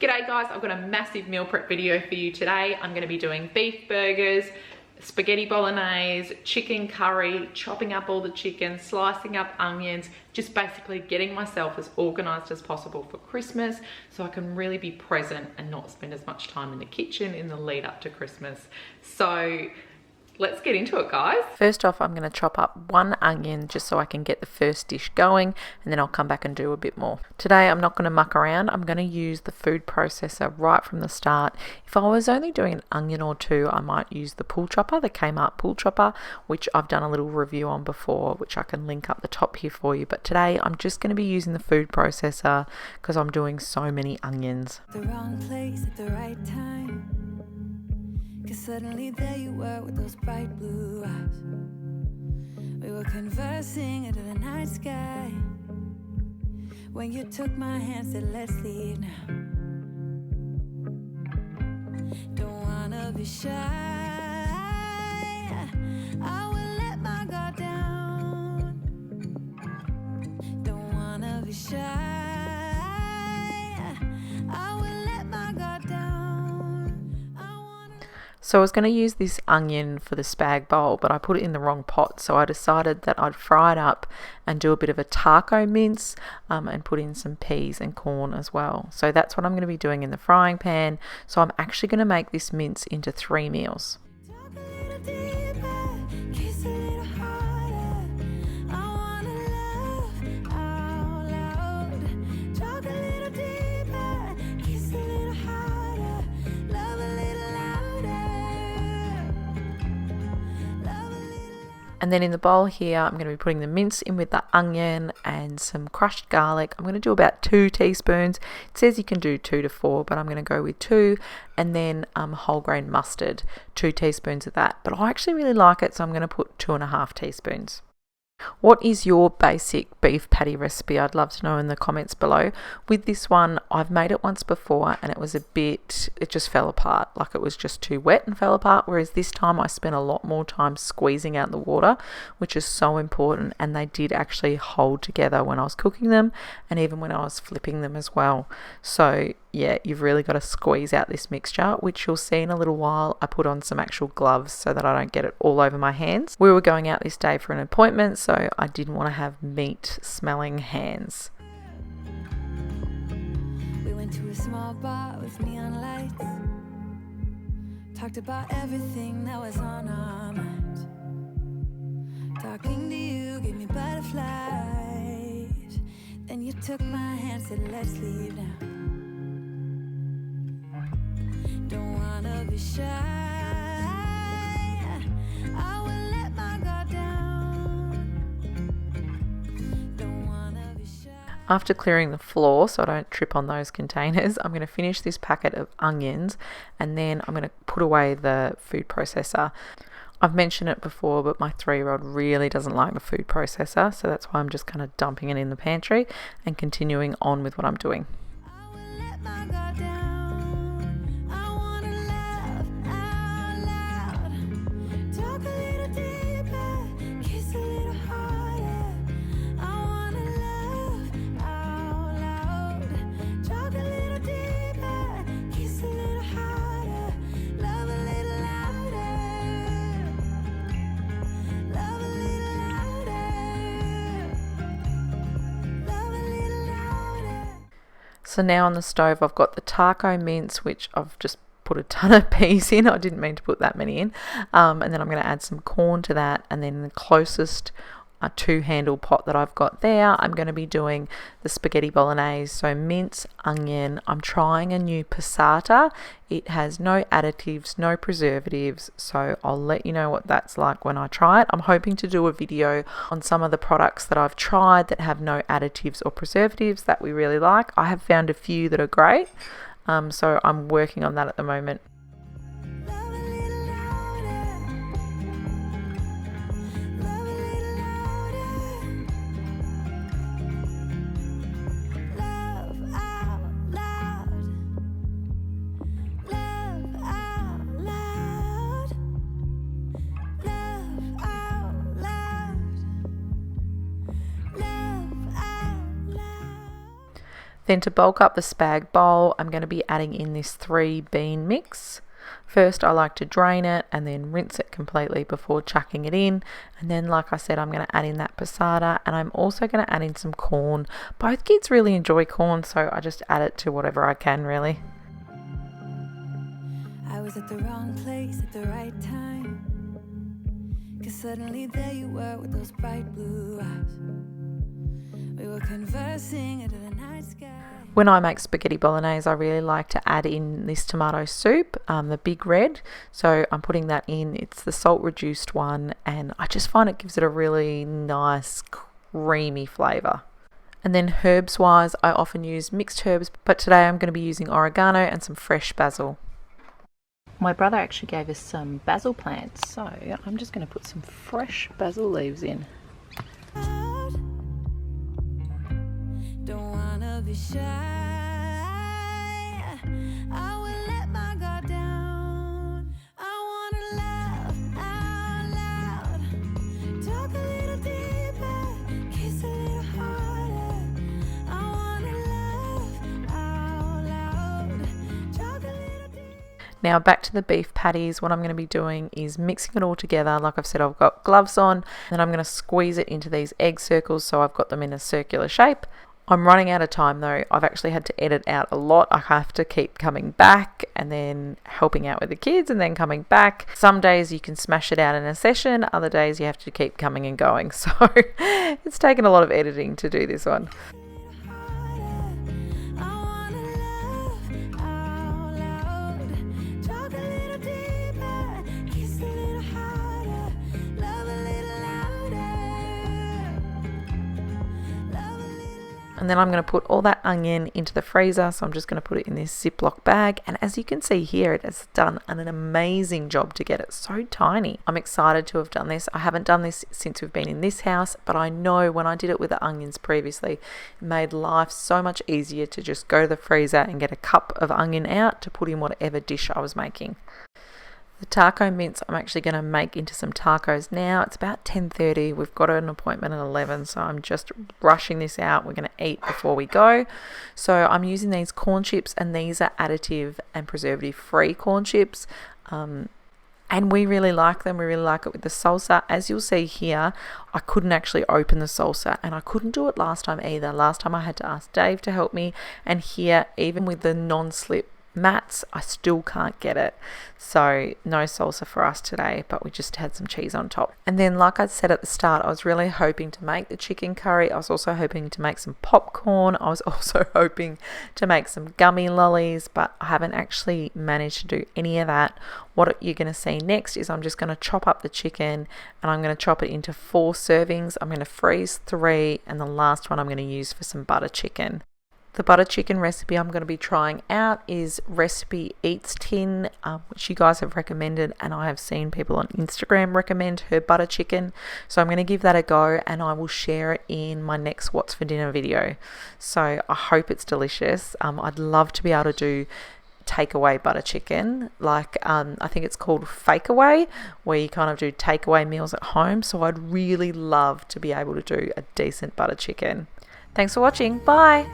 G'day guys, I've got a massive meal prep video for you today. I'm going to be doing beef burgers, spaghetti bolognese, chicken curry, chopping up all the chicken, slicing up onions, just basically getting myself as organized as possible for Christmas so I can really be present and not spend as much time in the kitchen in the lead up to Christmas. So let's get into it, guys. First off, I'm going to chop up one onion just so I can get the first dish going, and then I'll come back and do a bit more. Today, I'm not going to muck around. I'm going to use the food processor right from the start. If I was only doing an onion or two, I might use the pull chopper, the Kmart pull chopper, which I've done a little review on before, which I can link up the top here for you. But today, I'm just going to be using the food processor because I'm doing so many onions. The wrong place at the right time. 'Cause suddenly there you were with those bright blue eyes. We were conversing under the night sky when you took my hand, said let's leave now. Don't wanna be shy, I will let my guard down. Don't wanna be shy, I will let my guard down. So I was going to use this onion for the spag bowl, but I put it in the wrong pot. So I decided that I'd fry it up and do a bit of a taco mince and put in some peas and corn as well. So that's what I'm going to be doing in the frying pan. So I'm actually going to make this mince into 3 meals. And then in the bowl here, I'm going to be putting the mince in with the onion and some crushed garlic. I'm going to do about 2 teaspoons. It says you can do 2 to 4, but I'm going to go with 2. And then whole grain mustard, 2 teaspoons of that. But I actually really like it, so I'm going to put 2.5 teaspoons. What is your basic beef patty recipe? I'd love to know in the comments below. With this one, I've made it once before and it just fell apart. Like it was just too wet and fell apart. Whereas this time I spent a lot more time squeezing out the water, which is so important. And they did actually hold together when I was cooking them and even when I was flipping them as well. So yeah, you've really got to squeeze out this mixture, which you'll see in a little while. I put on some actual gloves so that I don't get it all over my hands. We were going out this day for an appointment, so I didn't want to have meat smelling hands. We went to a small bar with neon lights, talked about everything that was on our minds. Talking to you gave me butterflies. Then you took my hand, said let's leave now. Don't wanna be shy, I will let my guard down. Don't wanna be shy. After clearing the floor so I don't trip on those containers, I'm going to finish this packet of onions and then I'm going to put away the food processor. I've mentioned it before, but my 3-year-old really doesn't like the food processor, so that's why I'm just kind of dumping it in the pantry and continuing on with what I'm doing. I will let my guard down. So now on the stove I've got the taco mince, which I've just put a ton of peas in. I didn't mean to put that many in. And then I'm going to add some corn to that. And then the closest 2-handle pot that I've got there, I'm going to be doing the spaghetti bolognese. So mince, onion. I'm trying a new passata. It has no additives, no preservatives. So I'll let you know what that's like when I try it. I'm hoping to do a video on some of the products that I've tried that have no additives or preservatives that we really like. I have found a few that are great. So I'm working on that at the moment. Then to bulk up the spag bowl, I'm going to be adding in this 3 bean mix. First, I like to drain it and then rinse it completely before chucking it in. And then, like I said, I'm going to add in that passata, and I'm also going to add in some corn. Both kids really enjoy corn, so I just add it to whatever I can, really. I was at the wrong place at the right time, 'cause suddenly there you were with those bright blue eyes. We were conversing under the night sky. When I make spaghetti bolognese, I really like to add in this tomato soup, the big red. So I'm putting that in. It's the salt reduced one, and I just find it gives it a really nice creamy flavour. And then herbs wise, I often use mixed herbs, but today I'm going to be using oregano and some fresh basil. My brother actually gave us some basil plants, so I'm just going to put some fresh basil leaves in. Don't wanna be shy. I will let my guard down. I wanna laugh out loud. Talk a little deeper, kiss a little harder. I wanna laugh out loud. Talk a little deeper. Now back to the beef patties. What I'm going to be doing is mixing it all together. Like I've said, I've got gloves on, and I'm going to squeeze it into these egg circles so I've got them in a circular shape. I'm running out of time though. I've actually had to edit out a lot. I have to keep coming back and then helping out with the kids and then coming back. Some days you can smash it out in a session, other days you have to keep coming and going. So it's taken a lot of editing to do this one. And then I'm going to put all that onion into the freezer. So I'm just going to put it in this Ziploc bag. And as you can see here, it has done an amazing job to get it so tiny. I'm excited to have done this. I haven't done this since we've been in this house, but I know when I did it with the onions previously, it made life so much easier to just go to the freezer and get a cup of onion out to put in whatever dish I was making. The taco mince I'm actually going to make into some tacos now. It's about 10:30. We've got an appointment at 11, so I'm just rushing this out. We're going to eat before we go. So I'm using these corn chips, and these are additive and preservative free corn chips. And we really like them. We really like it with the salsa. As you'll see here, I couldn't actually open the salsa, and I couldn't do it last time either. Last time I had to ask Dave to help me, and here, even with the non-slip mats, I still can't get it. So no salsa for us today, but we just had some cheese on top. And then, like I said at the start, I was really hoping to make the chicken curry. I was also hoping to make some popcorn. I was also hoping to make some gummy lollies, but I haven't actually managed to do any of that. What you're going to see next is I'm just going to chop up the chicken, and I'm going to chop it into 4 servings. I'm going to freeze 3, and the last one I'm going to use for some butter chicken. The butter chicken recipe I'm going to be trying out is Recipe Eats Tin, which you guys have recommended, and I have seen people on Instagram recommend her butter chicken. So I'm going to give that a go, and I will share it in my next What's for Dinner video. So I hope it's delicious. I'd love to be able to do takeaway butter chicken, like I think it's called Fakeaway, where you kind of do takeaway meals at home. So I'd really love to be able to do a decent butter chicken. Thanks for watching. Bye.